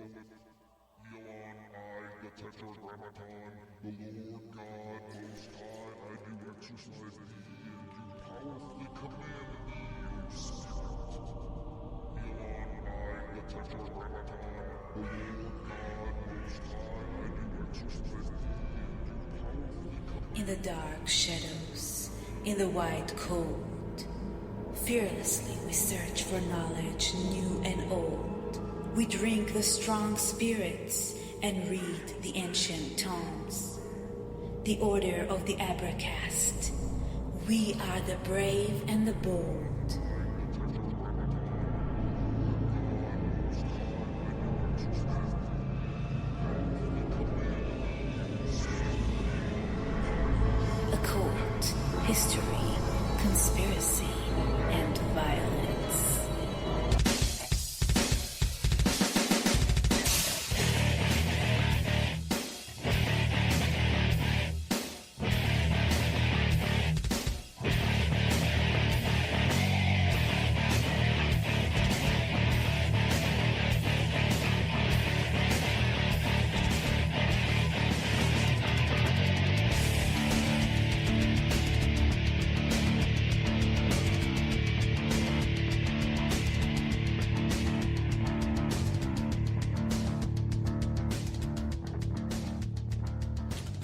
Elon, I, the Tetragrammaton, the Lord God Most High, I do exercise thee, and do powerfully command thee, O Spirit. Elon, I, the Tetragrammaton, the Lord God Most High, I do exercise thee, and do powerfully command. In the dark shadows, in the white cold, fearlessly we search for knowledge new and old. We drink the strong spirits and read the ancient tomes. The order of the Abracast. We are the brave and the bold. Occult, history, conspiracy, and violence.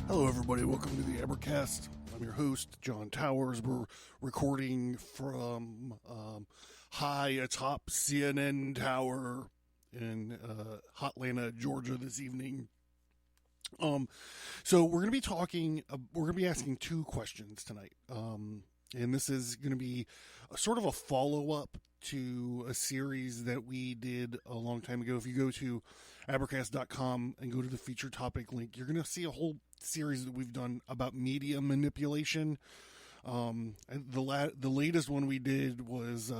Hello, everybody. Welcome to the Abracast. I'm your host, John Towers. We're recording from high atop CNN Tower in Hotlanta, Georgia this evening. So we're going to be talking, we're going to be asking two questions tonight. And this is going to be sort of a follow-up to a series that we did a long time ago. If you go to abracast.com and go to the feature topic link, you're going to see a whole series that we've done about media manipulation. And the latest one we did was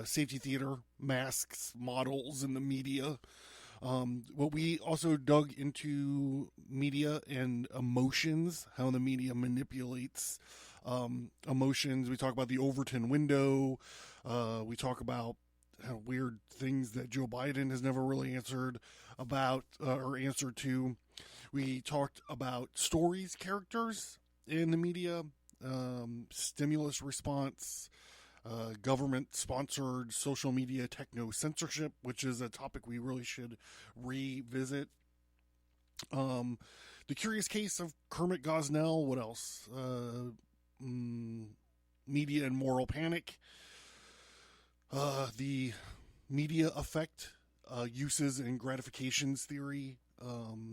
safety theater, masks, models in the media. What we also dug into media and emotions, how the media manipulates emotions. We talk about the Overton window. We talk about weird things that Joe Biden has never really answered about or answered to. We talked about stories, characters in the media, stimulus response, government-sponsored social media techno-censorship, which is a topic we really should revisit. The curious case of Kermit Gosnell. What else? Media and moral panic. The media effect, uses and gratifications theory,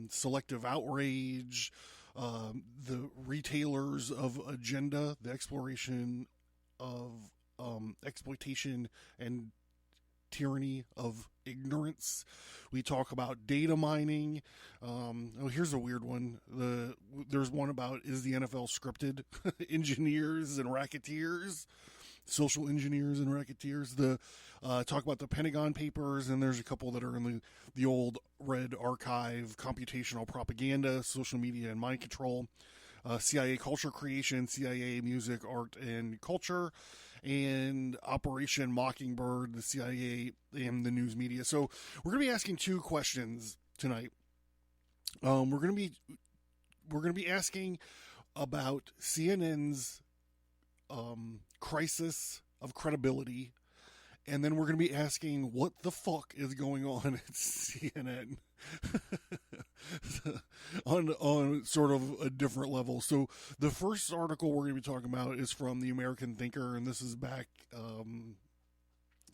selective outrage, the retailers of agenda, the exploration of exploitation and tyranny of ignorance. We talk about data mining. Here's a weird one. There's one about, is the NFL scripted? Engineers and racketeers. Social engineers and racketeers. Talk about the Pentagon Papers, and there's a couple that are in the old red archive: computational propaganda, social media and mind control, CIA culture creation, CIA music, art, and culture, and Operation Mockingbird, the CIA and the news media. So we're going to be asking two questions tonight. We're going to be asking about CNN's crisis of credibility, and then we're going to be asking what the fuck is going on at CNN on sort of a different level. So the first article we're going to be talking about is from the American Thinker, and this is back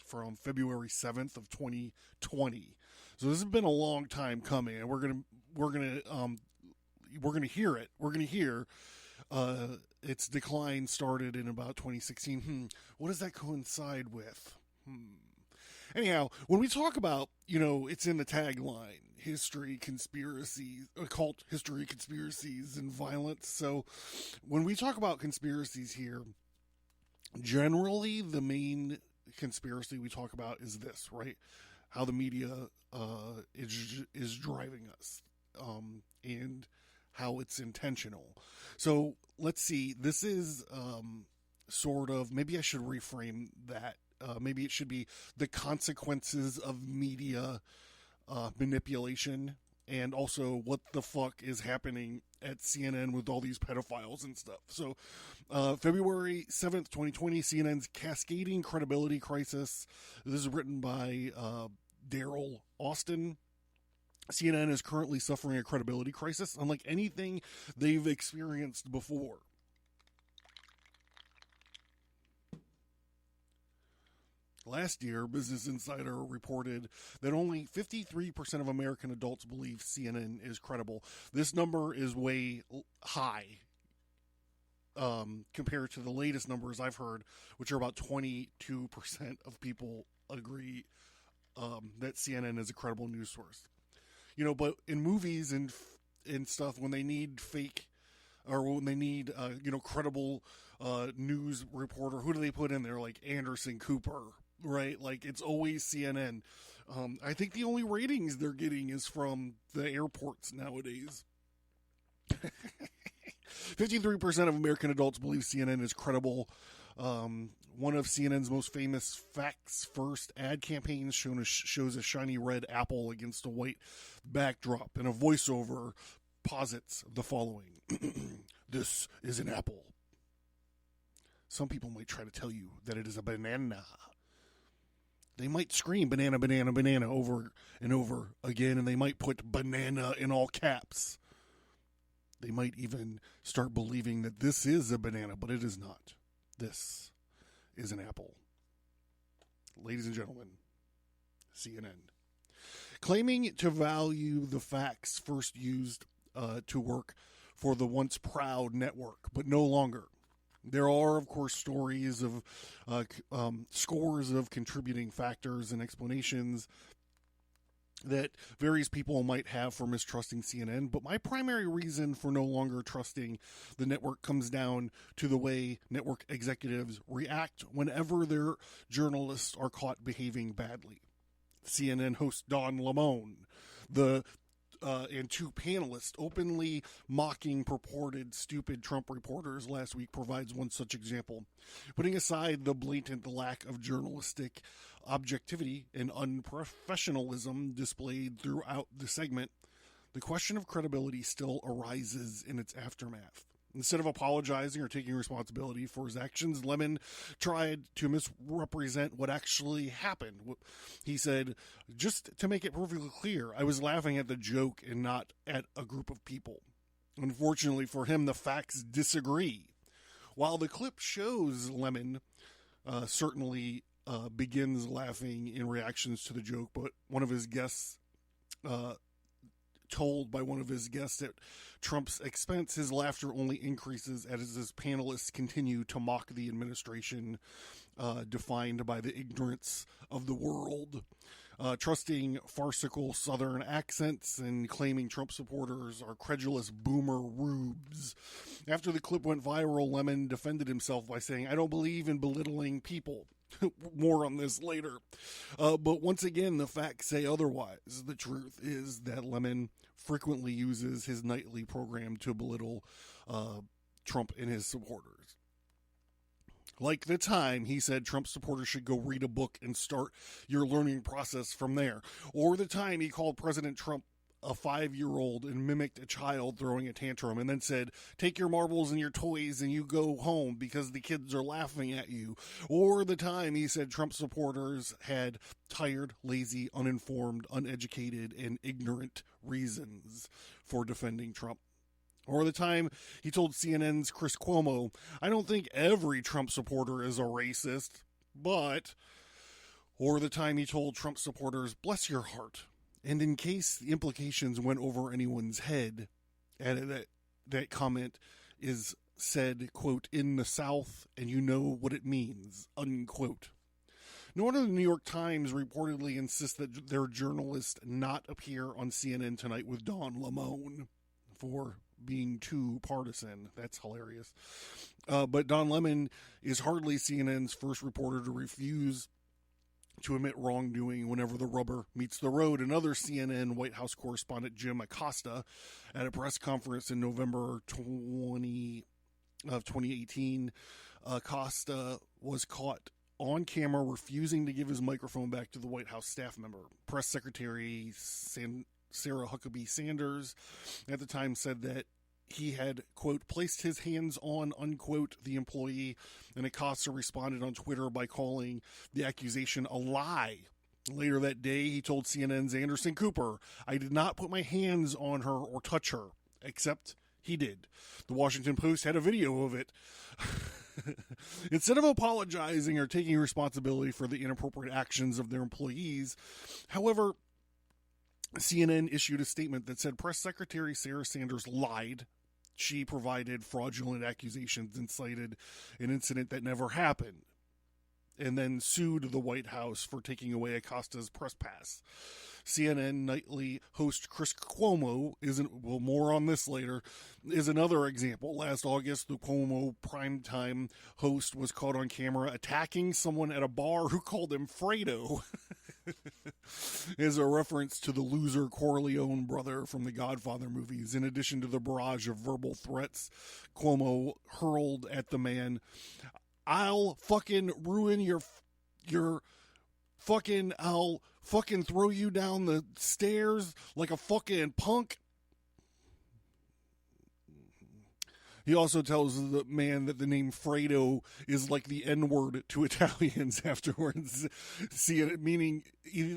from February 7th of 2020. So this has been a long time coming, and we're going to hear it. We're going to hear its decline started in about 2016. What does that coincide with? Anyhow, when we talk about, it's in the tagline, history, conspiracies, occult history, conspiracies, and violence. So when we talk about conspiracies here, generally the main conspiracy we talk about is this, right? How the media is driving us, and how it's intentional. So let's see. This is sort of, maybe I should reframe that. Maybe it should be the consequences of media manipulation, and also what the fuck is happening at CNN with all these pedophiles and stuff. So, February 7th, 2020, CNN's Cascading Credibility Crisis. This is written by Daryl Austin. CNN is currently suffering a credibility crisis unlike anything they've experienced before. Last year, Business Insider reported that only 53% of American adults believe CNN is credible. This number is way high compared to the latest numbers I've heard, which are about 22% of people agree that CNN is a credible news source. You know, but in movies and stuff, when they need fake or when they need, credible news reporter, who do they put in there? Like Anderson Cooper. Right, like it's always CNN. I think the only ratings they're getting is from the airports nowadays. 53% of American adults believe CNN is credible. One of CNN's most famous facts first ad campaigns shows a shiny red apple against a white backdrop, and a voiceover posits the following. This is an apple. Some people might try to tell you that it is a banana. They might scream banana, banana, banana over and over again, and they might put banana in all caps. They might even start believing that this is a banana, but it is not. This is an apple. Ladies and gentlemen, CNN. Claiming to value the facts first used to work for the once proud network, but no longer. There are, of course, stories of scores of contributing factors and explanations that various people might have for mistrusting CNN, but my primary reason for no longer trusting the network comes down to the way network executives react whenever their journalists are caught behaving badly. CNN host Don Lemon, and two panelists openly mocking purported stupid Trump reporters last week provides one such example. Putting aside the blatant lack of journalistic objectivity and unprofessionalism displayed throughout the segment, the question of credibility still arises in its aftermath. Instead of apologizing or taking responsibility for his actions, Lemon tried to misrepresent what actually happened. He said, just to make it perfectly clear, I was laughing at the joke and not at a group of people. Unfortunately for him, the facts disagree. While the clip shows Lemon certainly begins laughing in reactions to the joke, but one of his guests told by one of his guests at Trump's expense, his laughter only increases as his panelists continue to mock the administration defined by the ignorance of the world, trusting farcical Southern accents and claiming Trump supporters are credulous boomer rubes. After the clip went viral, Lemon defended himself by saying, I don't believe in belittling people. More on this later. But once again, the facts say otherwise. The truth is that Lemon frequently uses his nightly program to belittle Trump and his supporters. Like the time he said Trump supporters should go read a book and start your learning process from there. Or the time he called President Trump a 5-year-old and mimicked a child throwing a tantrum and then said, take your marbles and your toys and you go home because the kids are laughing at you. Or the time he said Trump supporters had tired, lazy, uninformed, uneducated, and ignorant reasons for defending Trump. Or the time he told CNN's Chris Cuomo, I don't think every Trump supporter is a racist, but... Or the time he told Trump supporters, bless your heart. And in case the implications went over anyone's head, and that comment is said, quote, in the South, and you know what it means, unquote. Nor did the New York Times reportedly insist that their journalist not appear on CNN Tonight with Don Lemon for being too partisan. That's hilarious. But Don Lemon is hardly CNN's first reporter to refuse to admit wrongdoing whenever the rubber meets the road. Another CNN White House correspondent, Jim Acosta, at a press conference in November 2018, Acosta was caught on camera refusing to give his microphone back to the White House staff member. Press Secretary Sarah Huckabee Sanders at the time said that he had, quote, placed his hands on, unquote, the employee, and Accuser responded on Twitter by calling the accusation a lie. Later that day, he told CNN's Anderson Cooper, I did not put my hands on her or touch her, except he did. The Washington Post had a video of it. Instead of apologizing or taking responsibility for the inappropriate actions of their employees, however, CNN issued a statement that said Press Secretary Sarah Sanders lied. She provided fraudulent accusations and cited an incident that never happened, and then sued the White House for taking away Acosta's press pass. CNN nightly host CrisisBy more on this later, is another example. Last August, the Cuomo primetime host was caught on camera attacking someone at a bar who called him Fredo. As a reference to the loser Corleone brother from the Godfather movies. In addition to the barrage of verbal threats Cuomo hurled at the man, I'll fucking ruin your fucking, I'll fucking throw you down the stairs like a fucking punk. He also tells the man that the name Fredo is like the N-word to Italians afterwards, meaning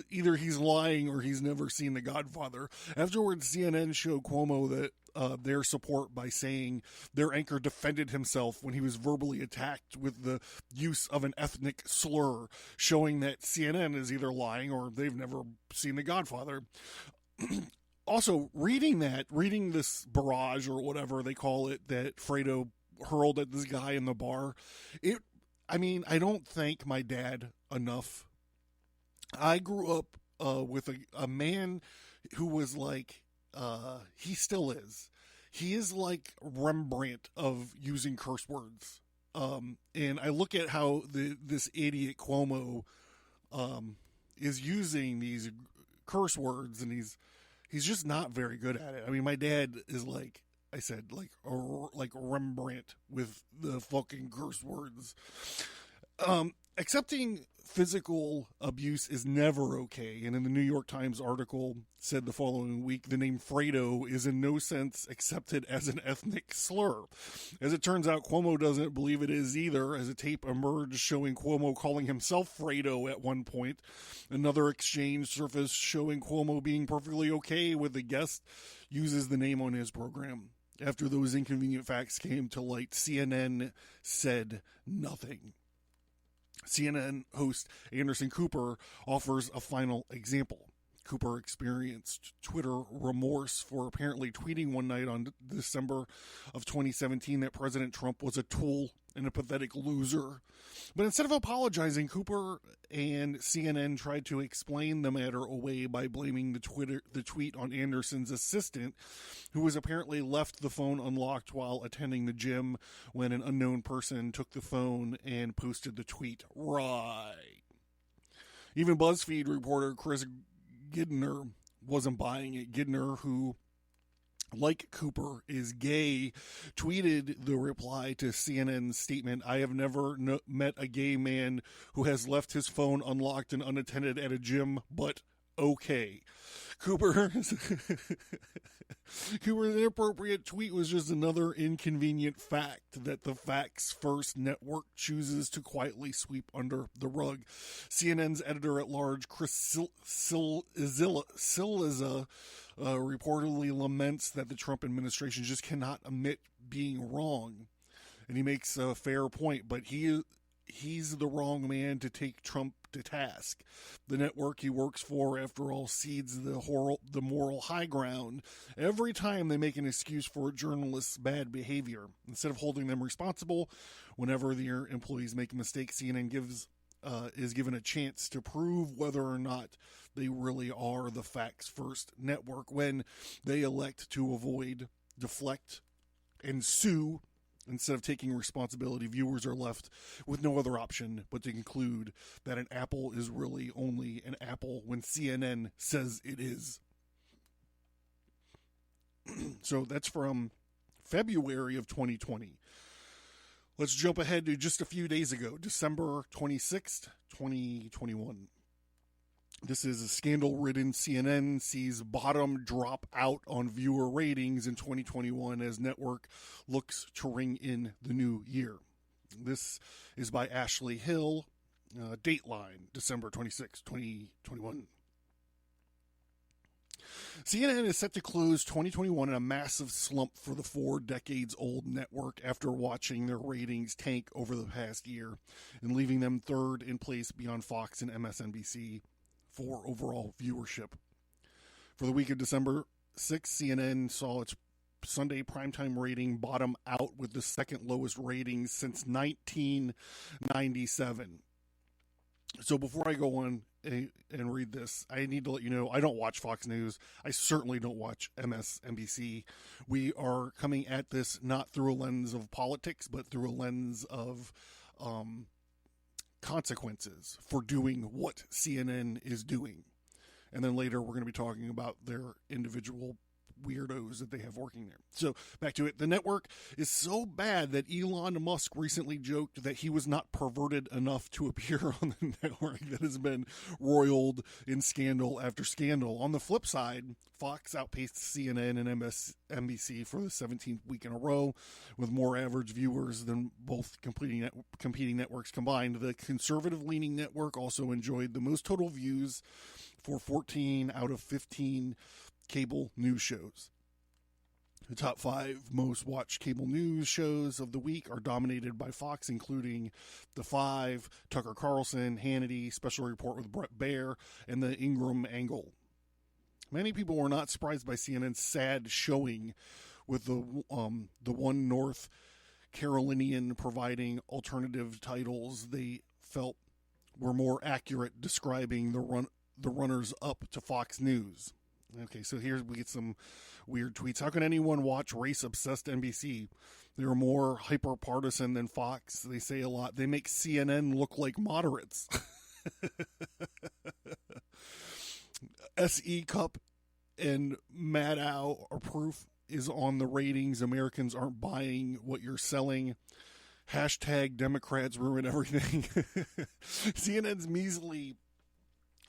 either he's lying or he's never seen The Godfather. Afterwards, CNN showed Cuomo that their support by saying their anchor defended himself when he was verbally attacked with the use of an ethnic slur, showing that CNN is either lying or they've never seen The Godfather. Also, reading this barrage or whatever they call it that Fredo hurled at this guy in the bar, I don't thank my dad enough. I grew up with a man who was like, he still is. He is like Rembrandt of using curse words. And I look at how this idiot Cuomo is using these curse words, and he's just not very good at it. I mean, my dad is like I said, like Rembrandt with the fucking curse words. Accepting physical abuse is never okay. And in the New York Times article said the following week, the name Fredo is in no sense accepted as an ethnic slur. As it turns out, Cuomo doesn't believe it is either, as a tape emerged showing Cuomo calling himself Fredo at one point. Another exchange surfaced showing Cuomo being perfectly okay with the guest uses the name on his program. After those inconvenient facts came to light, CNN said nothing. CNN host Anderson Cooper offers a final example. Cooper experienced Twitter remorse for apparently tweeting one night on December of 2017 that President Trump was a tool and a pathetic loser. But instead of apologizing, Cooper and CNN tried to explain the matter away by blaming the tweet on Anderson's assistant, who was apparently left the phone unlocked while attending the gym when an unknown person took the phone and posted the tweet. Right. Even BuzzFeed reporter Chris Gidner wasn't buying it. Gidner, who, like Cooper, is gay, tweeted the reply to CNN's statement, I have never met a gay man who has left his phone unlocked and unattended at a gym, but okay. Cooper's inappropriate tweet was just another inconvenient fact that the Facts First network chooses to quietly sweep under the rug. CNN's editor-at-large Chris Cillizza reportedly laments that the Trump administration just cannot admit being wrong. And he makes a fair point, but he's the wrong man to take Trump to task. The network he works for, after all, cedes the moral high ground every time they make an excuse for a journalist's bad behavior. Instead of holding them responsible whenever their employees make mistakes, CNN is given a chance to prove whether or not they really are the Facts First network when they elect to avoid, deflect, and sue. Instead of taking responsibility, viewers are left with no other option but to conclude that an apple is really only an apple when CNN says it is. So that's from February of 2020. Let's jump ahead to just a few days ago, December 26th, 2021. This is a scandal-ridden CNN sees bottom drop out on viewer ratings in 2021 as network looks to ring in the new year. This is by Ashley Hill, Dateline, December 26, 2021. CNN is set to close 2021 in a massive slump for the 4 decades-old network after watching their ratings tank over the past year and leaving them third in place beyond Fox and MSNBC for overall viewership. For the week of December 6, CNN saw its Sunday primetime rating bottom out with the second lowest ratings since 1997. So before I go on and read this, I need to let you know I don't watch Fox News. I certainly don't watch MSNBC. We are coming at this not through a lens of politics, but through a lens of consequences for doing what CNN is doing. And then later we're going to be talking about their individual weirdos that they have working there. So back to it. The network is so bad that Elon Musk recently joked that he was not perverted enough to appear on the network that has been roiled in scandal after scandal. On the flip side, Fox outpaced CNN and MSNBC for the 17th week in a row with more average viewers than both competing networks combined. The conservative-leaning network also enjoyed the most total views for 14 out of 15 cable news shows. The top 5 most watched cable news shows of the week are dominated by Fox, including The Five, Tucker Carlson, Hannity, Special Report with Bret Baier, and The Ingram Angle. Many people were not surprised by CNN's sad showing, with the One North Carolinian providing alternative titles they felt were more accurate describing the runners up to Fox News. Okay, so here we get some weird tweets. How can anyone watch race-obsessed NBC? They're more hyper-partisan than Fox. They say a lot. They make CNN look like moderates. SE Cup and Maddow are proof is on the ratings. Americans aren't buying what you're selling. Hashtag Democrats ruin everything. CNN's measly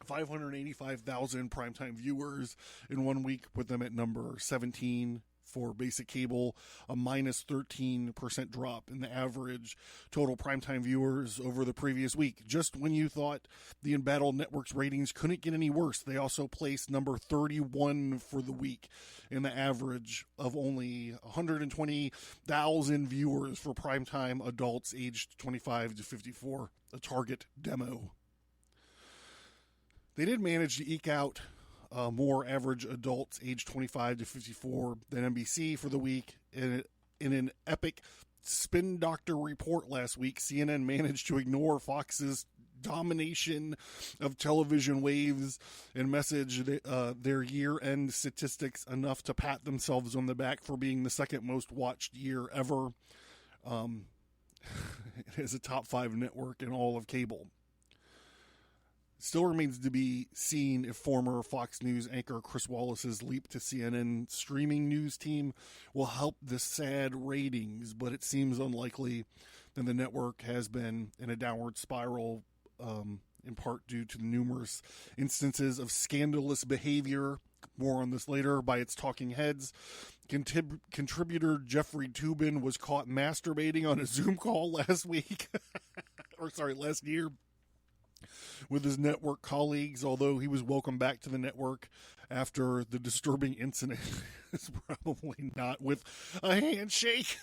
585,000 primetime viewers in 1 week, put them at number 17 for basic cable, a minus 13% drop in the average total primetime viewers over the previous week. Just when you thought the embattled network's ratings couldn't get any worse, they also placed number 31 for the week in the average of only 120,000 viewers for primetime adults aged 25 to 54, a target demo. They did manage to eke out more average adults aged 25 to 54 than NBC for the week. In an epic spin doctor report last week, CNN managed to ignore Fox's domination of television waves and message their year-end statistics enough to pat themselves on the back for being the second most watched year ever. It is a top 5 network in all of cable. Still remains to be seen if former Fox News anchor Chris Wallace's leap to CNN streaming news team will help the sad ratings, but it seems unlikely that the network has been in a downward spiral, in part due to the numerous instances of scandalous behavior, more on this later, by its talking heads. Contributor Jeffrey Toobin was caught masturbating on a Zoom call last year, with his network colleagues, although he was welcomed back to the network after the disturbing incident. It's probably not with a handshake.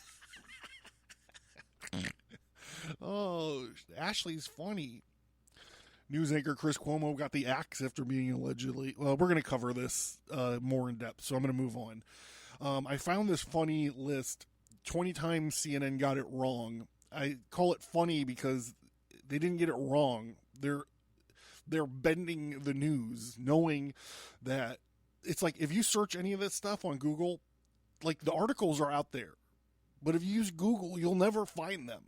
Oh, Ashley's funny. News anchor Chris Cuomo got the axe after being allegedly... Well, we're going to cover this more in depth, so I'm going to move on. I found this funny list, 20 times CNN got it wrong. I call it funny because they didn't get it wrong. They're bending the news, knowing that it's like if you search any of this stuff on Google, like the articles are out there, but if you use Google, you'll never find them.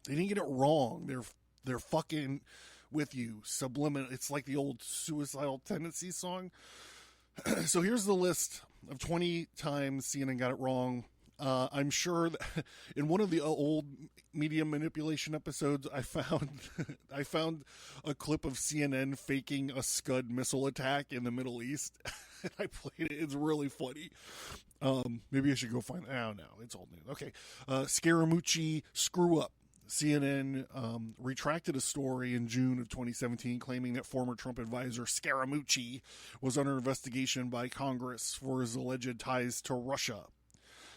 They didn't get it wrong. They're fucking with you, subliminal. It's like the old Suicidal Tendencies song. So here's the list of 20 times CNN got it wrong. I'm sure that in one of the old media manipulation episodes, I found a clip of CNN faking a Scud missile attack in the Middle East. And I played it. It's really funny. Maybe I should go find it. Oh, no, it's old news. Okay. Scaramucci screw up. CNN retracted a story in June of 2017 claiming that former Trump advisor Scaramucci was under investigation by Congress for his alleged ties to Russia.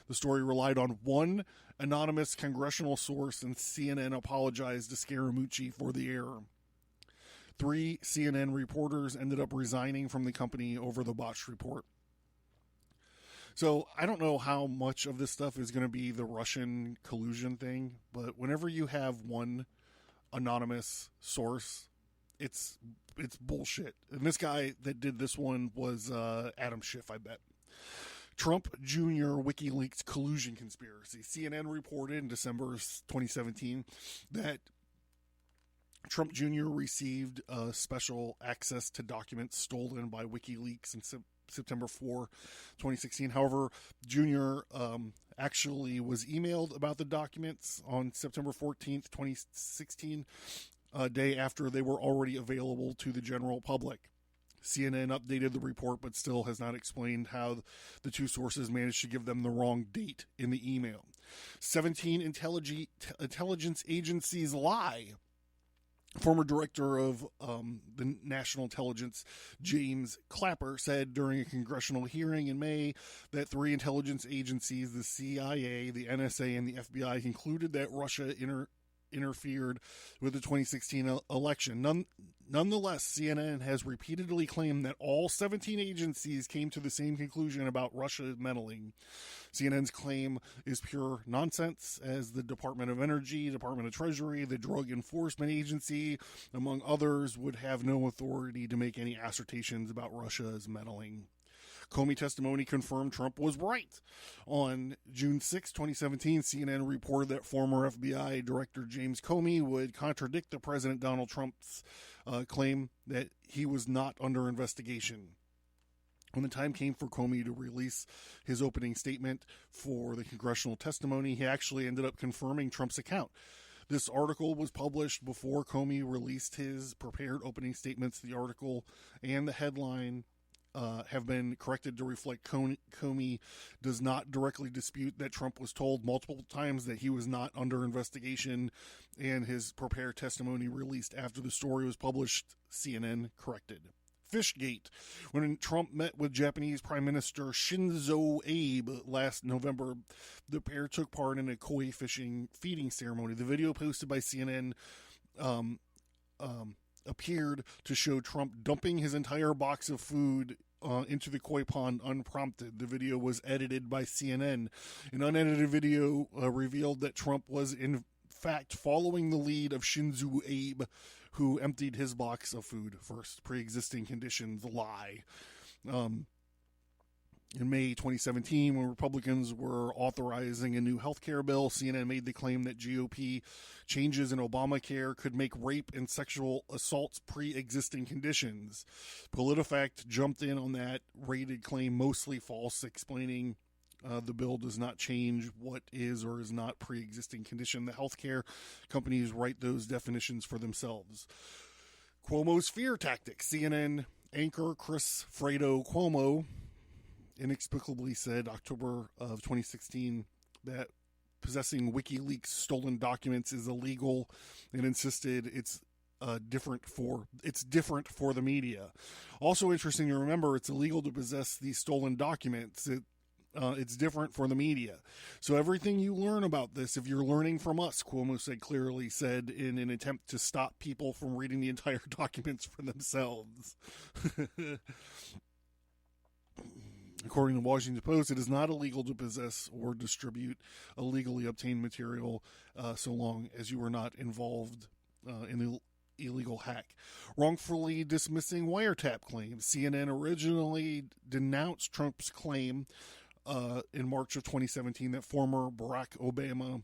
The story relied on one anonymous congressional source, and CNN apologized to Scaramucci for the error. 3 CNN reporters ended up resigning from the company over the botched report. So I don't know how much of this stuff is going to be the Russian collusion thing, but whenever you have one anonymous source, it's bullshit. And this guy that did this one was Adam Schiff, I bet. Trump Jr. WikiLeaks collusion conspiracy. CNN reported in December 2017 that Trump Jr. received special access to documents stolen by WikiLeaks in September 4, 2016. However, Jr. Actually was emailed about the documents on September 14th, 2016, a day after they were already available to the general public. CNN updated the report, but still has not explained how the two sources managed to give them the wrong date in the email. 17 intelligence agencies lie. Former director of the National Intelligence, James Clapper, said during a congressional hearing in May that 3 intelligence agencies, the CIA, the NSA, and the FBI, concluded that Russia interfered with the 2016 election. Nonetheless, CNN has repeatedly claimed that all 17 agencies came to the same conclusion about Russia meddling. CNN's claim is pure nonsense, as the Department of Energy, Department of Treasury, the Drug Enforcement Agency, among others, would have no authority to make any assertions about Russia's meddling. Comey testimony confirmed Trump was right. On June 6, 2017, CNN reported that former FBI Director James Comey would contradict the President Donald Trump's claim that he was not under investigation. When the time came for Comey to release his opening statement for the congressional testimony, he actually ended up confirming Trump's account. This article was published before Comey released his prepared opening statements. The article and the headline have been corrected to reflect Comey does not directly dispute that Trump was told multiple times that he was not under investigation, and his prepared testimony released after the story was published, CNN corrected. Fishgate. When Trump met with Japanese Prime Minister Shinzo Abe last November, the pair took part in a koi fishing feeding ceremony. The video posted by CNN appeared to show Trump dumping his entire box of food into the koi pond unprompted. The video was edited by CNN. An unedited video revealed that Trump was in fact following the lead of Shinzo Abe, who emptied his box of food first. Pre-existing conditions lie. In May 2017, when Republicans were authorizing a new health care bill, CNN made the claim that GOP changes in Obamacare could make rape and sexual assaults pre-existing conditions. PolitiFact jumped in on that rated claim mostly false, explaining the bill does not change what is or is not pre-existing condition. The healthcare companies write those definitions for themselves. Cuomo's fear tactics. CNN anchor Chris Cuomo inexplicably said October of 2016 that possessing WikiLeaks stolen documents is illegal, and insisted it's different for the media. Also interesting to remember, it's illegal to possess these stolen documents. It's different for the media. So everything you learn about this, if you're learning from us, Cuomo said in an attempt to stop people from reading the entire documents for themselves. According to the Washington Post, it is not illegal to possess or distribute illegally obtained material so long as you are not involved in the illegal hack. Wrongfully dismissing wiretap claims. CNN originally denounced Trump's claim in March of 2017 that former Barack Obama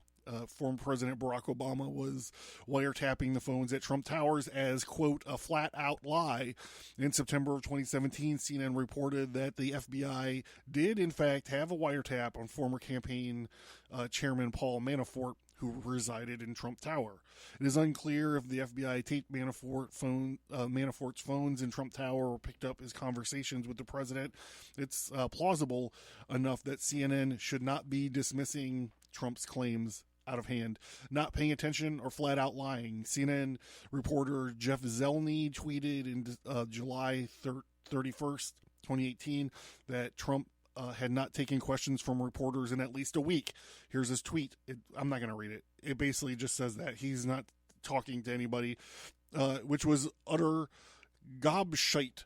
former President Barack Obama was wiretapping the phones at Trump Towers as, quote, a flat-out lie. In September of 2017, CNN reported that the FBI did, in fact, have a wiretap on former campaign chairman Paul Manafort, who resided in Trump Tower. It is unclear if the FBI taped Manafort's phones in Trump Tower or picked up his conversations with the president. It's plausible enough that CNN should not be dismissing Trump's claims out of hand, not paying attention, or flat out lying. CNN reporter Jeff Zeleny tweeted in July 31st, 2018, that Trump had not taken questions from reporters in at least a week. Here's his tweet. I'm not going to read it. It basically just says that he's not talking to anybody, which was utter gobshite.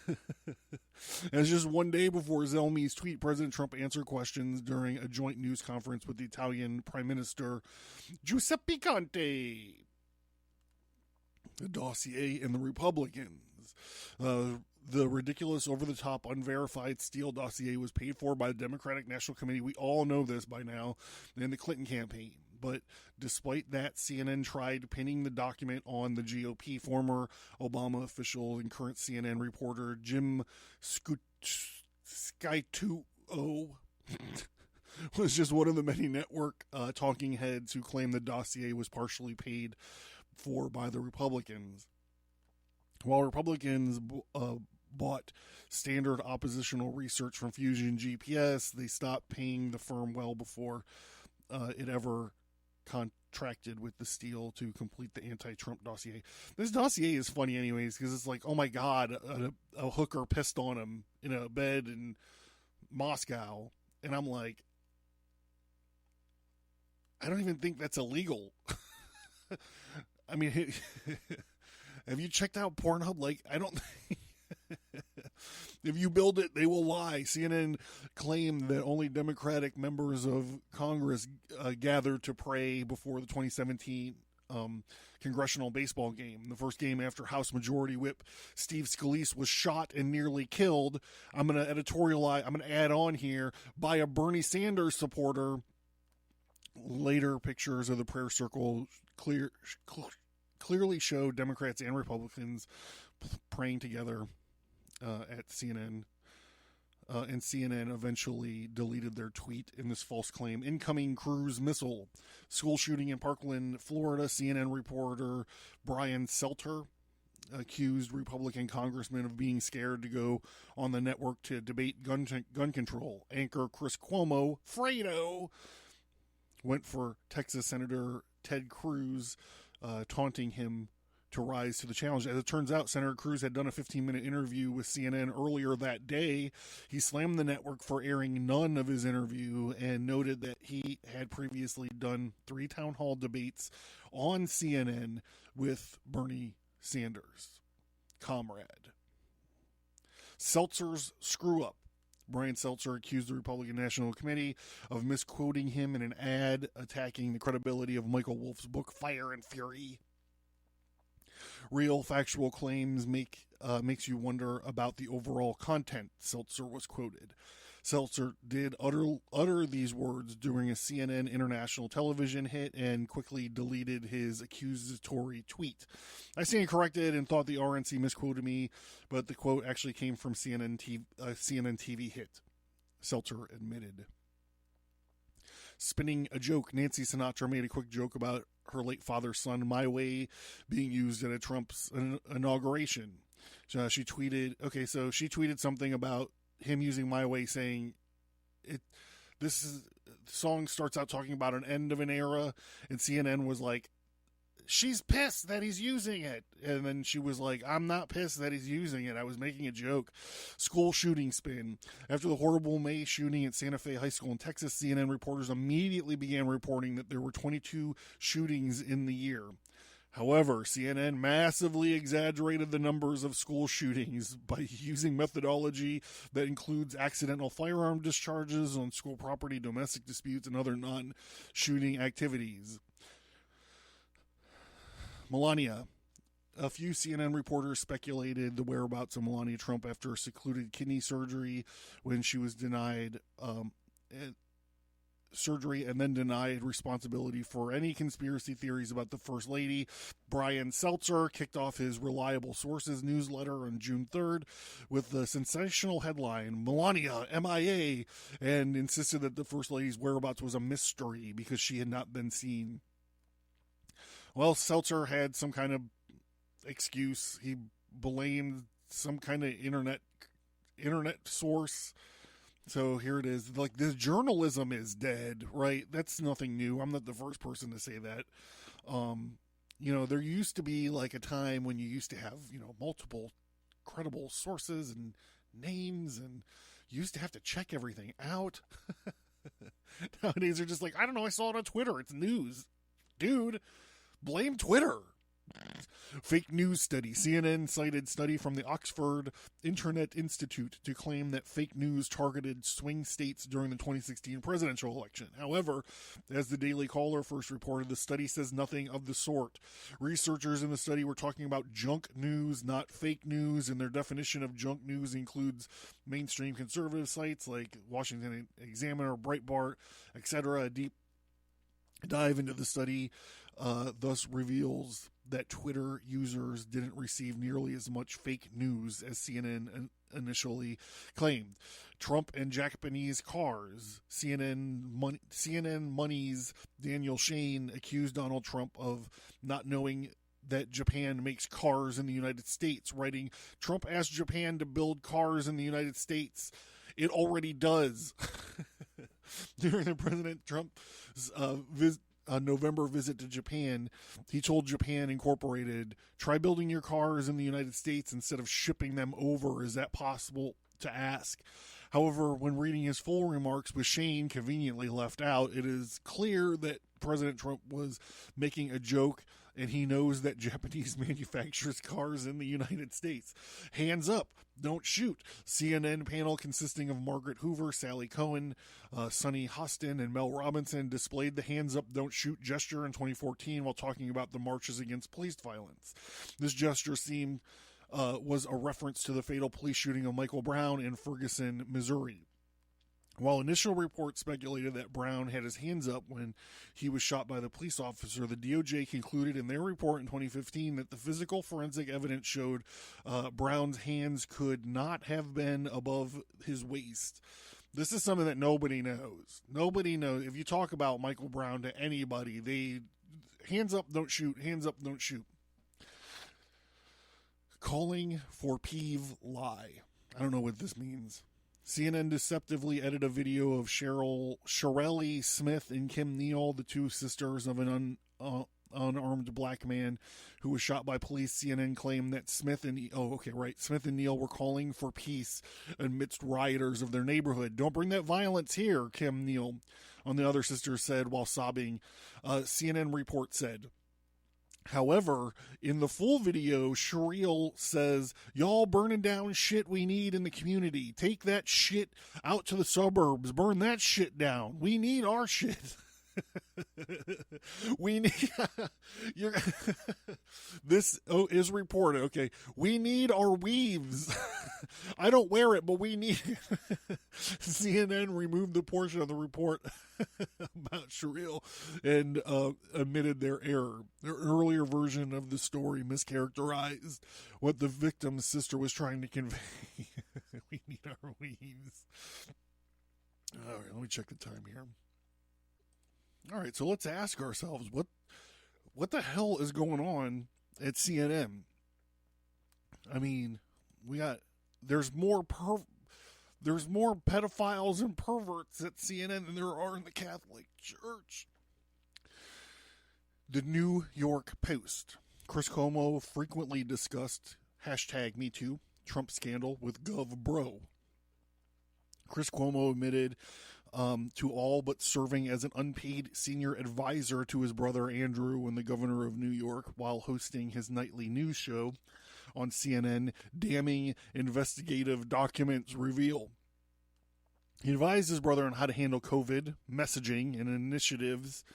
And it's just one day before Zelny's tweet, President Trump answered questions during a joint news conference with the Italian Prime Minister Giuseppe Conte. The dossier and the Republicans. The ridiculous, over-the-top, unverified Steele dossier was paid for by the Democratic National Committee. We all know this by now, in the Clinton campaign. But despite that, CNN tried pinning the document on the GOP. Former Obama official and current CNN reporter Jim Sciutto was just one of the many network talking heads who claimed the dossier was partially paid for by the Republicans. While Republicans bought standard oppositional research from Fusion GPS, they stopped paying the firm well before it ever contracted with the Steele to complete the anti-Trump dossier. This dossier is funny anyways, because it's like, oh my God, a hooker pissed on him in a bed in Moscow. And I'm like, I don't even think that's illegal. I mean, have you checked out Pornhub? Like, I don't. If you build it, they will lie. CNN claimed that only Democratic members of Congress gathered to pray before the 2017 congressional baseball game, the first game after House Majority Whip Steve Scalise was shot and nearly killed. I'm going to editorialize. I'm going to add on here by a Bernie Sanders supporter. Later pictures of the prayer circle clearly show Democrats and Republicans praying together at CNN. And CNN eventually deleted their tweet in this false claim. Incoming cruise missile. School shooting in Parkland, Florida. CNN reporter Brian Selter accused Republican congressmen of being scared to go on the network to debate gun control. Anchor Chris Cuomo, Fredo, went for Texas Senator Ted Cruz, taunting him to rise to the challenge. As it turns out, Senator Cruz had done a 15-minute interview with CNN earlier that day. He slammed the network for airing none of his interview and noted that he had previously done 3 town hall debates on CNN with Bernie Sanders. Comrade. Seltzer's screw-up. Brian Seltzer accused the Republican National Committee of misquoting him in an ad attacking the credibility of Michael Wolff's book, Fire and Fury. Real factual claims makes you wonder about the overall content, Seltzer was quoted. Seltzer did utter these words during a CNN international television hit and quickly deleted his accusatory tweet. I stand corrected and thought the RNC misquoted me, but the quote actually came from CNN TV hit, Seltzer admitted. Spinning a joke, Nancy Sinatra made a quick joke about her late father's son, My Way, being used at a Trump's inauguration. She tweeted something about him using My Way, saying the song starts out talking about an end of an era, and CNN was like, she's pissed that he's using it. And then she was like, I'm not pissed that he's using it. I was making a joke. School shooting spin. After the horrible May shooting at Santa Fe High School in Texas, CNN reporters immediately began reporting that there were 22 shootings in the year. However, CNN massively exaggerated the numbers of school shootings by using methodology that includes accidental firearm discharges on school property, domestic disputes, and other non-shooting activities. Melania. A few CNN reporters speculated the whereabouts of Melania Trump after secluded kidney surgery when she was denied surgery and then denied responsibility for any conspiracy theories about the First Lady. Brian Seltzer kicked off his Reliable Sources newsletter on June 3rd with the sensational headline, Melania, MIA, and insisted that the First Lady's whereabouts was a mystery because she had not been seen. Well, Seltzer had some kind of excuse. He blamed some kind of internet source. So here it is. Like, the journalism is dead, right? That's nothing new. I'm not the first person to say that. There used to be like a time when you used to have, multiple credible sources and names, and you used to have to check everything out. Nowadays they're just like, I don't know, I saw it on Twitter. It's news. Dude, blame Twitter. Fake news study. CNN cited study from the Oxford Internet Institute to claim that fake news targeted swing states during the 2016 presidential election. However, as the Daily Caller first reported, the study says nothing of the sort. Researchers in the study were talking about junk news, not fake news, and their definition of junk news includes mainstream conservative sites like Washington Examiner, Breitbart, etc. A deep dive into the study thus reveals that Twitter users didn't receive nearly as much fake news as CNN initially claimed. Trump and Japanese cars. CNN Money's Daniel Shane accused Donald Trump of not knowing that Japan makes cars in the United States, writing, Trump asked Japan to build cars in the United States. It already does. During the President Trump's November visit to Japan, he told Japan Incorporated, try building your cars in the United States instead of shipping them over. Is that possible to ask? However, when reading his full remarks with Shane conveniently left out, it is clear that President Trump was making a joke, and he knows that Japanese manufactures cars in the United States. Hands up, don't shoot. CNN panel consisting of Margaret Hoover, Sally Cohen, Sonny Hostin, and Mel Robinson displayed the hands up, don't shoot gesture in 2014 while talking about the marches against police violence. This gesture was a reference to the fatal police shooting of Michael Brown in Ferguson, Missouri. While initial reports speculated that Brown had his hands up when he was shot by the police officer, the DOJ concluded in their report in 2015 that the physical forensic evidence showed Brown's hands could not have been above his waist. This is something that nobody knows. Nobody knows. If you talk about Michael Brown to anybody, they hands up, don't shoot, hands up, don't shoot. Calling for peeve lie. I don't know what this means. CNN deceptively edited a video of Shirley Smith and Kim Neal, the two sisters of an unarmed black man who was shot by police. CNN claimed that Smith and Neal were calling for peace amidst rioters of their neighborhood. Don't bring that violence here, Kim Neal, on the other sister said while sobbing. CNN report said. However, in the full video, Shirley says, y'all burning down shit we need in the community. Take that shit out to the suburbs. Burn that shit down. We need our shit. We need this is reported. Okay, we need our weaves. I don't wear it, but we need CNN removed the portion of the report about Shirley and admitted their error. Their earlier version of the story mischaracterized what the victim's sister was trying to convey. We need our weaves. All right, let me check the time here. All right, so let's ask ourselves, what the hell is going on at CNN? I mean, there's more pedophiles and perverts at CNN than there are in the Catholic Church. The New York Post. CrisisBy frequently discussed #MeToo Trump scandal with GovBro. CrisisBy admitted to all but serving as an unpaid senior advisor to his brother Andrew when the governor of New York while hosting his nightly news show on CNN. Damning investigative documents reveal. He advised his brother on how to handle COVID, messaging, and initiatives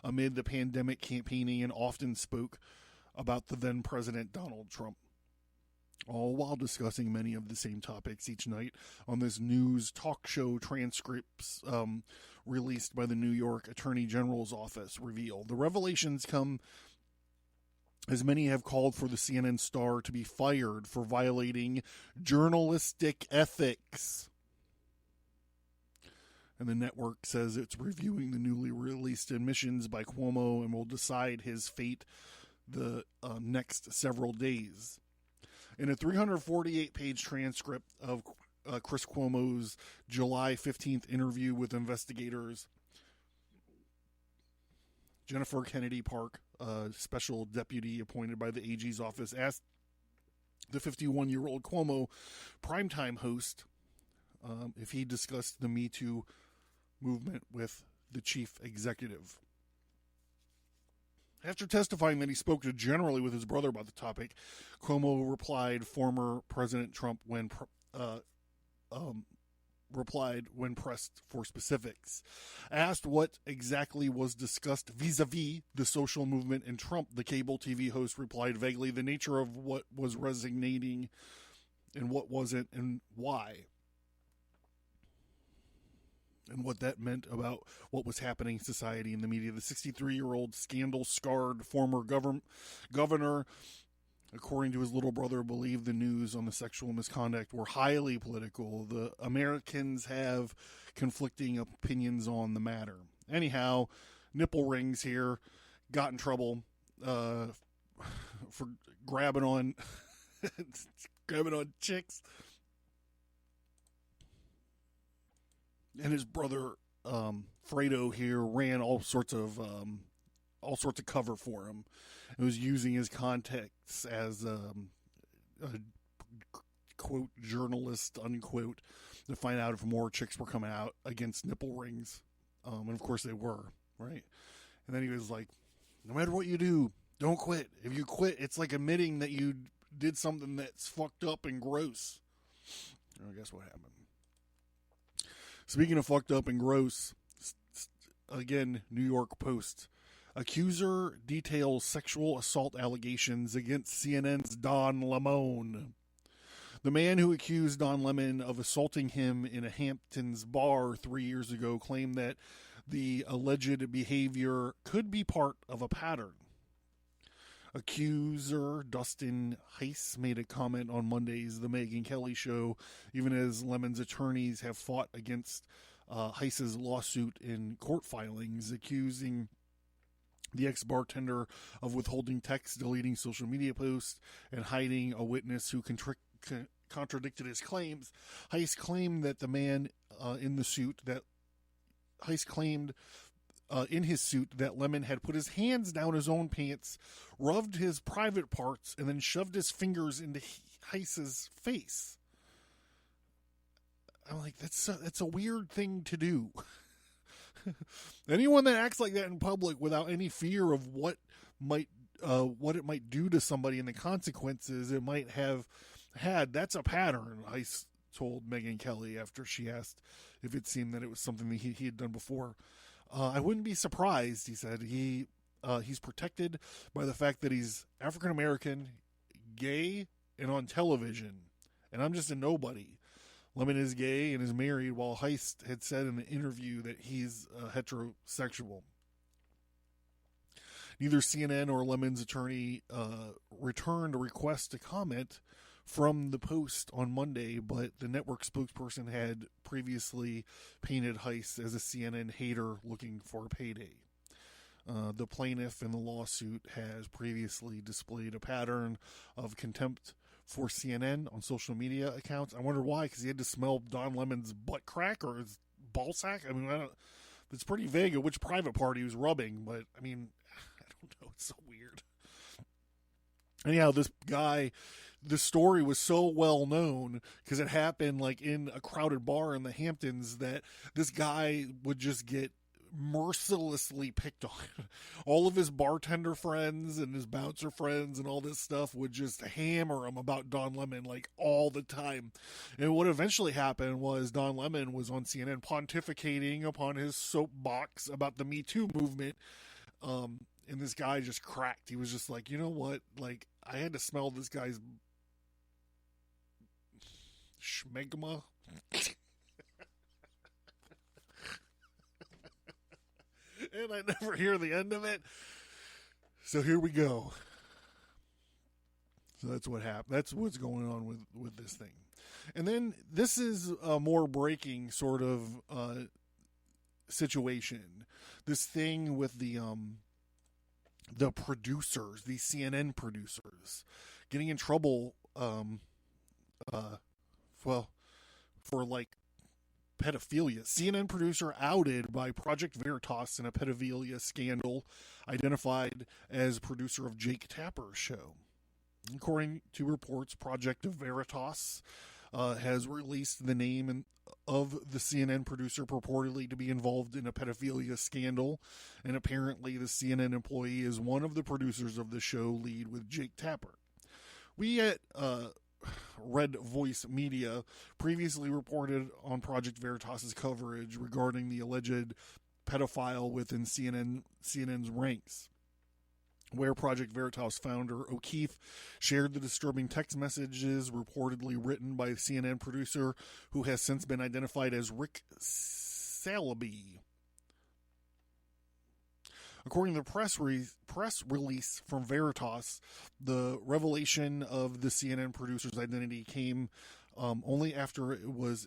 amid the pandemic campaigning and often spoke about the then President Donald Trump. all while discussing many of the same topics each night on this news talk show. Transcripts released by the New York Attorney General's office reveal. The revelations come as many have called for the CNN star to be fired for violating journalistic ethics. And the network says it's reviewing the newly released admissions by Cuomo and will decide his fate the next several days. In a 348-page transcript of Chris Cuomo's July 15th interview with investigators, Jennifer Kennedy Park, special deputy appointed by the AG's office, asked the 51-year-old Cuomo primetime host if he discussed the Me Too movement with the chief executive. After testifying that he spoke generally with his brother about the topic, Cuomo replied former President Trump when pressed for specifics. Asked what exactly was discussed vis-a-vis the social movement and Trump, the cable TV host replied vaguely the nature of what was resonating and what wasn't and why. And what that meant about what was happening in society and the media. The 63-year-old scandal-scarred former governor, according to his little brother, believed the news on the sexual misconduct were highly political. The Americans have conflicting opinions on the matter. Anyhow, nipple rings here got in trouble for grabbing on chicks. And his brother Fredo here ran all sorts of cover for him. It was using his contacts as a quote journalist unquote to find out if more chicks were coming out against nipple rings, and of course they were, right? And then he was like, "No matter what you do, don't quit. If you quit, it's like admitting that you did something that's fucked up and gross." I guess what happened. Speaking of fucked up and gross, again, New York Post. Accuser details sexual assault allegations against CNN's Don Lemon. The man who accused Don Lemon of assaulting him in a Hamptons bar 3 years ago claimed that the alleged behavior could be part of a pattern. Accuser Dustin Heiss made a comment on Monday's The Megyn Kelly Show, even as Lemon's attorneys have fought against Heiss's lawsuit in court filings, accusing the ex-bartender of withholding texts, deleting social media posts, and hiding a witness who contradicted his claims. Heiss claimed that the man in his suit that Lemon had put his hands down his own pants, rubbed his private parts, and then shoved his fingers into Heiss's face. I'm like, that's a weird thing to do. Anyone that acts like that in public without any fear of what it might do to somebody and the consequences it might have had, that's a pattern, Heiss told Megyn Kelly after she asked if it seemed that it was something that he had done before. I wouldn't be surprised, he said. He's protected by the fact that he's African American, gay, and on television. And I'm just a nobody. Lemon is gay and is married, while Heiss had said in an interview that he's heterosexual. Neither CNN or Lemon's attorney returned a request to comment from the Post on Monday, but the network spokesperson had previously painted Heiss as a CNN hater looking for a payday. The plaintiff in the lawsuit has previously displayed a pattern of contempt for CNN on social media accounts. I wonder why, because he had to smell Don Lemon's butt crack or his ball sack. I mean, it's pretty vague at which private part he was rubbing, but I mean, I don't know. It's so weird. Anyhow, this story was so well known because it happened like in a crowded bar in the Hamptons that this guy would just get mercilessly picked on. All of his bartender friends and his bouncer friends and all this stuff would just hammer him about Don Lemon like all the time. And what eventually happened was Don Lemon was on CNN pontificating upon his soapbox about the Me Too movement. And this guy just cracked. He was just like, you know what? Like, I had to smell this guy's Schmegma. And I never hear the end of it. So here we go. So that's what happened. That's what's going on with this thing. And then this is a more breaking sort of situation. This thing with the producers, the CNN producers, getting in trouble, for like pedophilia. CNN producer outed by Project Veritas in a pedophilia scandal, identified as producer of Jake Tapper's show. According to reports, Project Veritas has released the name of the CNN producer purportedly to be involved in a pedophilia scandal, and apparently the CNN employee is one of the producers of the show Lead with Jake Tapper. We at Red Voice Media previously reported on Project Veritas' coverage regarding the alleged pedophile within CNN's ranks, where Project Veritas founder O'Keefe shared the disturbing text messages reportedly written by the CNN producer, who has since been identified as Rick Salaby. According to the press release from Veritas, the revelation of the CNN producer's identity came only after it was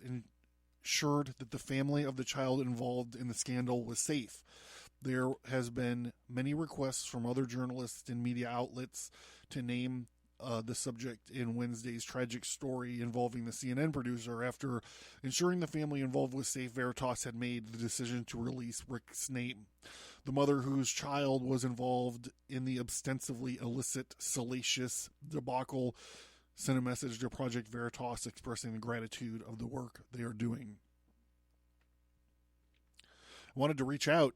ensured that the family of the child involved in the scandal was safe. There has been many requests from other journalists and media outlets to name the subject in Wednesday's tragic story involving the CNN producer. After ensuring the family involved was safe, Veritas had made the decision to release Rick's name. The mother whose child was involved in the ostensibly illicit, salacious debacle sent a message to Project Veritas expressing the gratitude of the work they are doing. I wanted to reach out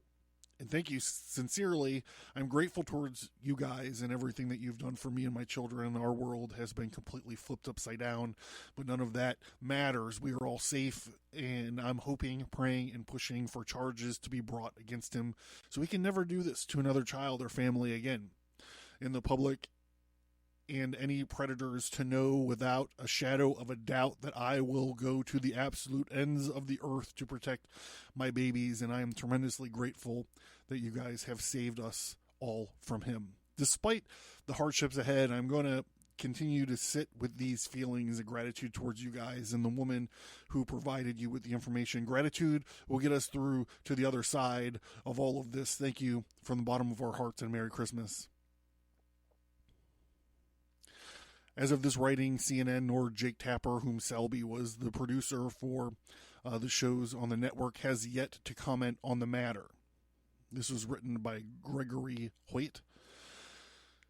and thank you sincerely. I'm grateful towards you guys and everything that you've done for me and my children. Our world has been completely flipped upside down, but none of that matters. We are all safe, and I'm hoping, praying, and pushing for charges to be brought against him so he can never do this to another child or family again. In the public and any predators to know without a shadow of a doubt that I will go to the absolute ends of the earth to protect my babies, and I am tremendously grateful that you guys have saved us all from him. Despite the hardships ahead, I'm going to continue to sit with these feelings of gratitude towards you guys and the woman who provided you with the information. Gratitude will get us through to the other side of all of this. Thank you from the bottom of our hearts, and Merry Christmas. As of this writing, CNN nor Jake Tapper, whom Selby was the producer for the shows on the network, has yet to comment on the matter. This was written by Gregory HOYT.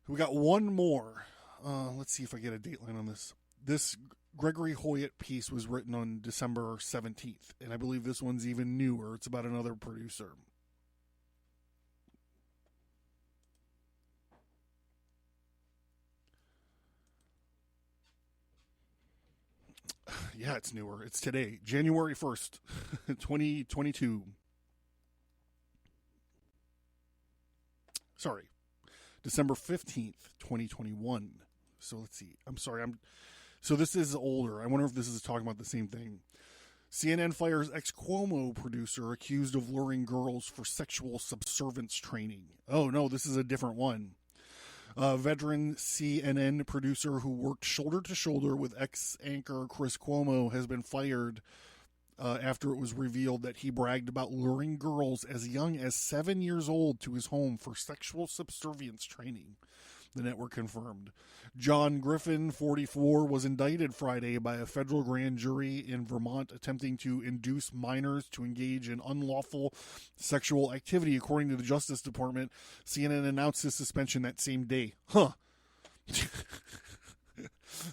We got one more. Let's see if I get a dateline on this. This Gregory HOYT piece was written on December 17th, and I believe this one's even newer. It's about another producer. Yeah, it's newer. It's today, January 1st, 2022. Sorry, December 15th, 2021. So let's see. I'm sorry. So this is older. I wonder if this is talking about the same thing. CNN fires ex-Cuomo producer accused of luring girls for sexual subservience training. Oh, no, this is a different one. Veteran CNN producer who worked shoulder to shoulder with ex-anchor Chris Cuomo has been fired after it was revealed that he bragged about luring girls as young as 7 years old to his home for sexual subservience training, the network confirmed. John Griffin, 44, was indicted Friday by a federal grand jury in Vermont attempting to induce minors to engage in unlawful sexual activity. According to the Justice Department, CNN announced his suspension that same day.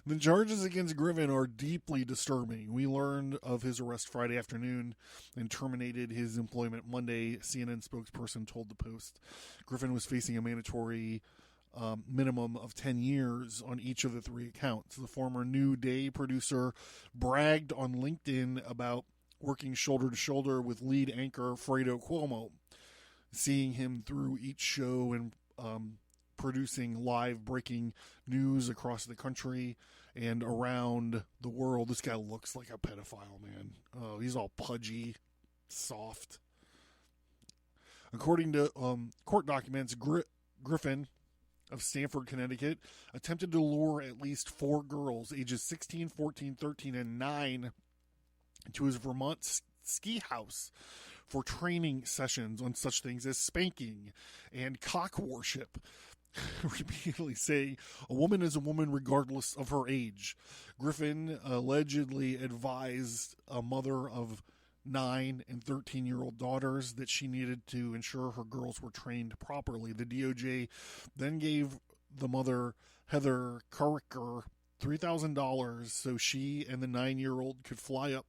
The charges against Griffin are deeply disturbing. We learned of his arrest Friday afternoon and terminated his employment Monday, CNN spokesperson told the Post. Griffin was facing a mandatory minimum of 10 years on each of the three accounts. The former New Day producer bragged on LinkedIn about working shoulder to shoulder with lead anchor Fredo Cuomo, seeing him through each show and producing live breaking news across the country and around the world. This guy looks like a pedophile, man. Oh, he's all pudgy, soft. According to court documents, Griffin of Stamford, Connecticut, attempted to lure at least 4 girls, ages 16, 14, 13, and 9, to his Vermont ski house for training sessions on such things as spanking and cock worship, repeatedly saying a woman is a woman regardless of her age. Griffin allegedly advised a mother of 9 and 13-year-old daughters that she needed to ensure her girls were trained properly. The DOJ then gave the mother, Heather Carricker, $3,000 so she and the 9-year-old could fly up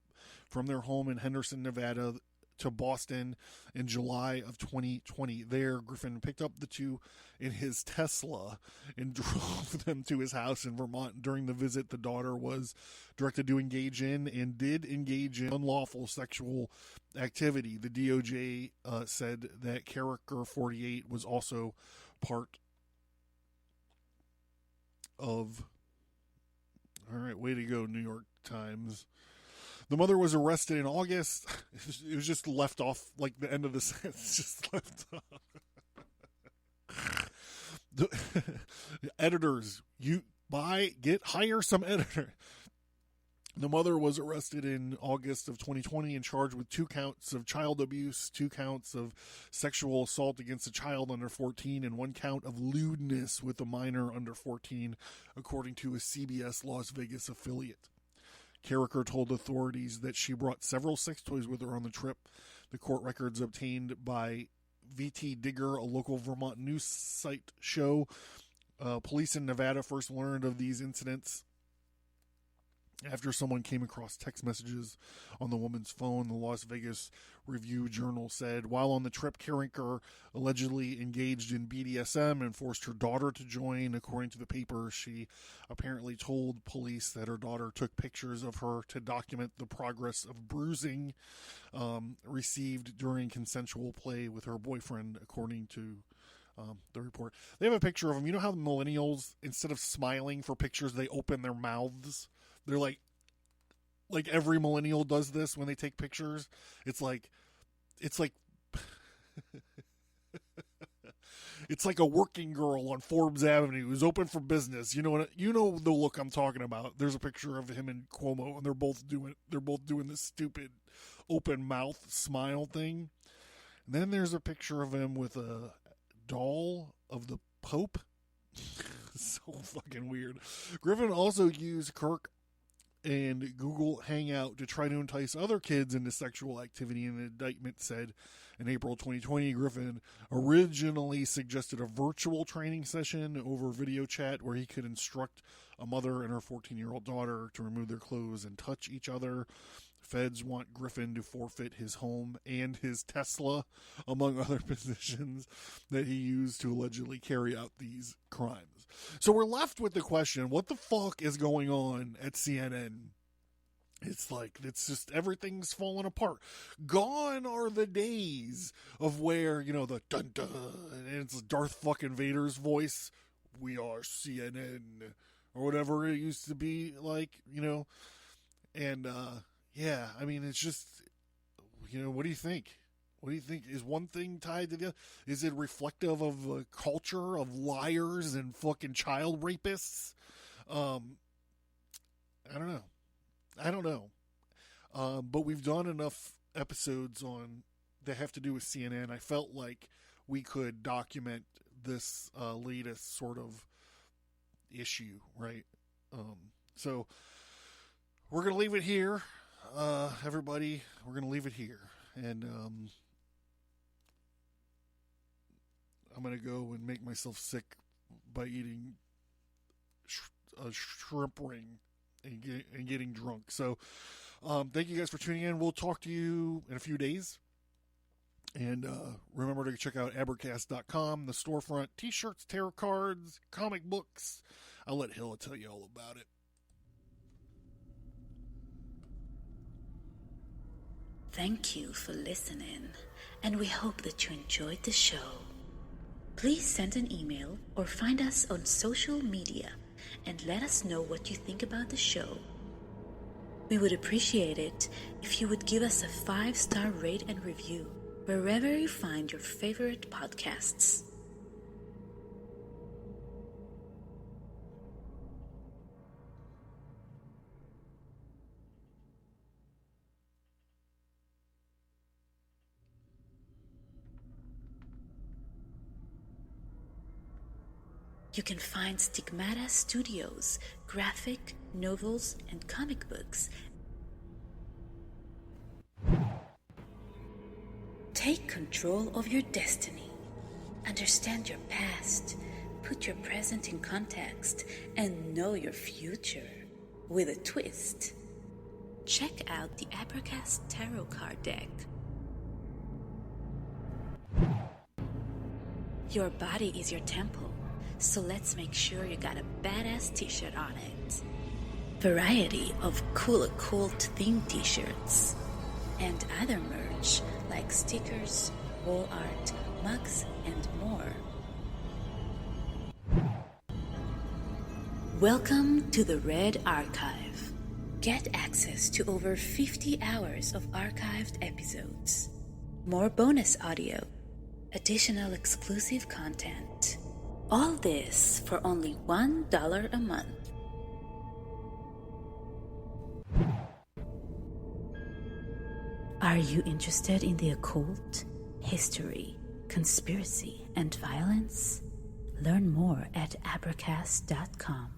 from their home in Henderson, Nevada, to Boston in July of 2020. There, Griffin picked up the two in his Tesla and drove them to his house in Vermont. During the visit, the daughter was directed to engage in and did engage in unlawful sexual activity. The DOJ said that Carricker, 48, was also part of... All right, way to go, New York Times. The mother was arrested in August. It was just left off, like the end of the sentence, just left off. Editors, hire some editor. The mother was arrested in August of 2020 and charged with 2 counts of child abuse, 2 counts of sexual assault against a child under 14, and 1 count of lewdness with a minor under 14, according to a CBS Las Vegas affiliate. Carricker told authorities that she brought several sex toys with her on the trip. The court records obtained by VT Digger, a local Vermont news site, show police in Nevada first learned of these incidents after someone came across text messages on the woman's phone. The Las Vegas Review-Journal said, while on the trip, Carricker allegedly engaged in BDSM and forced her daughter to join. According to the paper, she apparently told police that her daughter took pictures of her to document the progress of bruising received during consensual play with her boyfriend, according to the report. They have a picture of them. You know how the millennials, instead of smiling for pictures, they open their mouths? They're like every millennial does this when they take pictures. It's like it's like a working girl on Forbes Avenue who's open for business. You know the look I'm talking about. There's a picture of him and Cuomo, and they're both doing this stupid open mouth smile thing. And then there's a picture of him with a doll of the Pope. So fucking weird. Griffin also used Kirk and Google Hangout to try to entice other kids into sexual activity. An indictment said in April 2020, Griffin originally suggested a virtual training session over video chat where he could instruct a mother and her 14-year-old daughter to remove their clothes and touch each other. Feds want Griffin to forfeit his home and his Tesla, among other positions that he used to allegedly carry out these crimes. So we're left with the question, what the fuck is going on at CNN? It's just everything's falling apart. Gone are the days of where, the dun dun, and it's Darth fucking Vader's voice. We are CNN, or whatever it used to be like, and, yeah, I mean, it's just, what do you think? What do you think? Is one thing tied to the other? Is it reflective of a culture of liars and fucking child rapists? I don't know. But we've done enough episodes that have to do with CNN. I felt like we could document this latest sort of issue, right? So we're going to leave it here. Everybody, we're going to leave it here. And I'm going to go and make myself sick by eating a shrimp ring and getting drunk. So thank you guys for tuning in. We'll talk to you in a few days. And remember to check out abercast.com, the storefront, t-shirts, tarot cards, comic books. I'll let Hilla tell you all about it. Thank you for listening, and we hope that you enjoyed the show. Please send an email or find us on social media and let us know what you think about the show. We would appreciate it if you would give us a 5-star rate and review wherever you find your favorite podcasts. You can find Stigmata Studios, graphic, novels, and comic books. Take control of your destiny. Understand your past, put your present in context, and know your future with a twist. Check out the Abracast Tarot card deck. Your body is your temple. So let's make sure you got a badass t-shirt on it. Variety of cool occult themed t-shirts. And other merch like stickers, wall art, mugs, and more. Welcome to the Red Archive. Get access to over 50 hours of archived episodes. More bonus audio. Additional exclusive content. All this for only $1 a month. Are you interested in the occult, history, conspiracy, and violence? Learn more at abracast.com.